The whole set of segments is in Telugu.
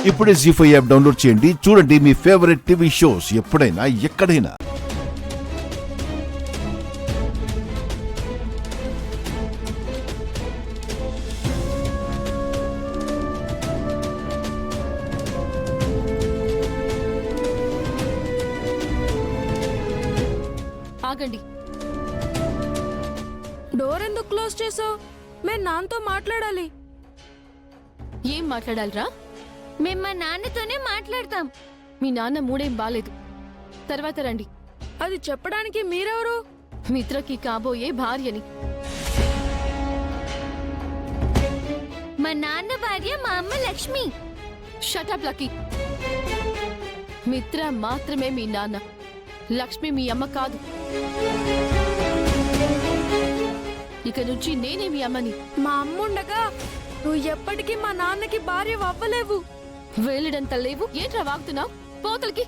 ఇప్పుడే జీ5 యాప్ డౌన్లోడ్ చేయండి. చూడండి మీ ఫేవరెట్ టీవీ షోస్ ఎప్పుడైనా ఎక్కడైనా. ఆగండి. డోర్ ఎందుకు క్లోజ్ చేసావు? మేము నాన్నతో మాట్లాడాలి. ఏం మాట్లాడాలిరా? మేము మా నాన్నతోనే మాట్లాడతాం. మీ నాన్న మూడేం బాలేదు. తర్వాత రండి. అది చెప్పడానికి మీరెవరు? మిత్రకి కాబోయే భార్యని. మా నాన్న భార్య మా అమ్మ లక్ష్మి. Shut up lucky. మిత్ర మాత్రమే మీ నాన్న, లక్ష్మి మీ అమ్మ కాదు. ఇక నుంచి నేనే మీ అమ్మని. మా అమ్ముండగా నువ్వు ఎప్పటికీ మా నాన్నకి భార్య అవ్వలేవు. వేలిడంత లేవు. ఏంట్రా వాగుతున్నావు? పోతలకి.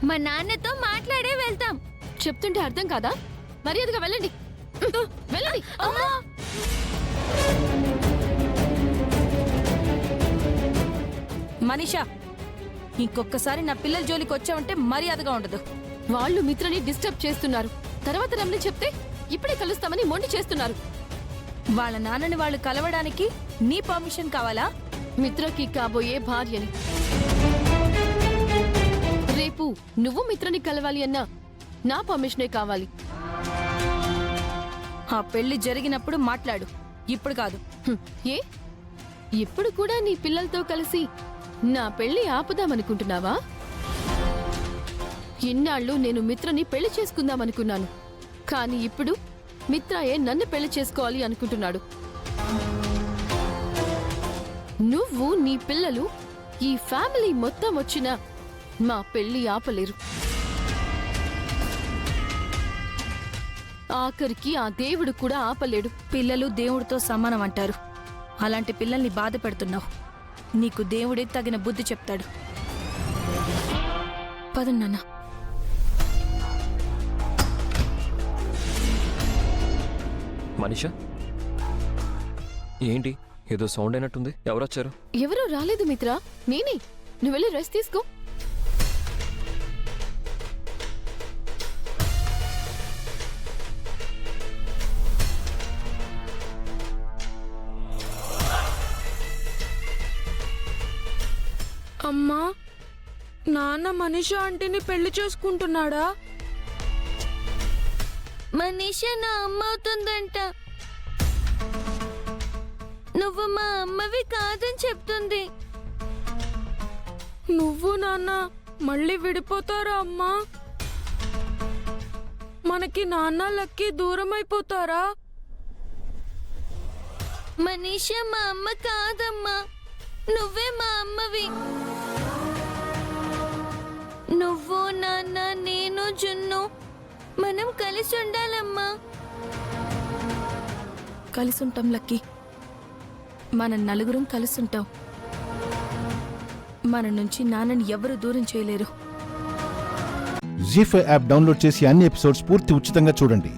మా నాన్నతో మాట్లాడే వెళ్తాం. చెప్తుంటే అర్థం కాదా? మర్యాదగా వెళ్ళండి. వెళ్ళండి. మనీషా, ఇంకొకసారి నా పిల్లల జోలికి వచ్చావంటే మర్యాదగా ఉండదు. వాళ్ళు మిత్రని డిస్టర్బ్ చేస్తున్నారు. తర్వాత రమ్మని చెప్తే ఇప్పుడే కలుస్తామని మొండి చేస్తున్నారు. వాళ్ళ నాన్నని వాళ్ళు కలవడానికి నీ పర్మిషన్ కావాలా? మిత్రకి కాబోయే భార్యని. రేపు నువ్వు మిత్రని కలవాలి అన్నా నా పర్మిషనే కావాలి. ఆ పెళ్లి జరిగినప్పుడు మాట్లాడు, ఇప్పుడు కాదు. ఏ ఇప్పుడు కూడా నీ పిల్లలతో కలిసి నా పెళ్లి ఆపుదామనుకుంటున్నావా? ఇన్నాళ్ళు నేను మిత్రని పెళ్లి చేసుకుందామనుకున్నాను, కానీ ఇప్పుడు మిత్రయే నన్ను పెళ్లి చేసుకోవాలి అనుకుంటున్నాడు. నువ్వు నీ పిల్లలు ఈ ఫ్యామిలీ మొత్తం వచ్చినా మా పెళ్లి ఆపలేరు. ఆఖరికి ఆ దేవుడు కూడా ఆపలేడు. పిల్లలు దేవుడితో సమానం అంటారు. అలాంటి పిల్లల్ని బాధ పెడుతున్నావు. నీకు దేవుడే తగిన బుద్ధి చెప్తాడు. పదన్నానా. మనీషా, ఏంటి ఏదో సౌండ్ అయినట్టుంది? ఎవరొచ్చారు? ఎవరూ రాలేదు మిత్ర, నేనే. నువ్వు వెళ్ళి రెస్ట్ తీసుకో. అమ్మా, నాన్న మనీషా ఆంటీని పెళ్లి చేసుకుంటున్నాడా? మనీషా నా అమ్మ అవుతుందంట. నువ్వు మా అమ్మవి కాదని చెప్తుంది. నువ్వు నాన్న మళ్ళీ విడిపోతారా అమ్మా? మనకి నాన్న లక్కీ దూరం అయిపోతారా? మనీషా మా అమ్మ కాదమ్మా, నువ్వే మా అమ్మవి. నువ్వు నాన్న నేను జున్ను మనం కలిసి ఉండాలమ్మా. కలిసుంటాం లక్కీ. మన నలుగురం కలిసుంటాం. మన నుంచి నాన్నని ఎవరు దూరం చేయలేరు. జీ5 యాప్ డౌన్లోడ్ చేసి అన్ని ఎపిసోడ్స్ పూర్తి ఉచితంగా చూడండి.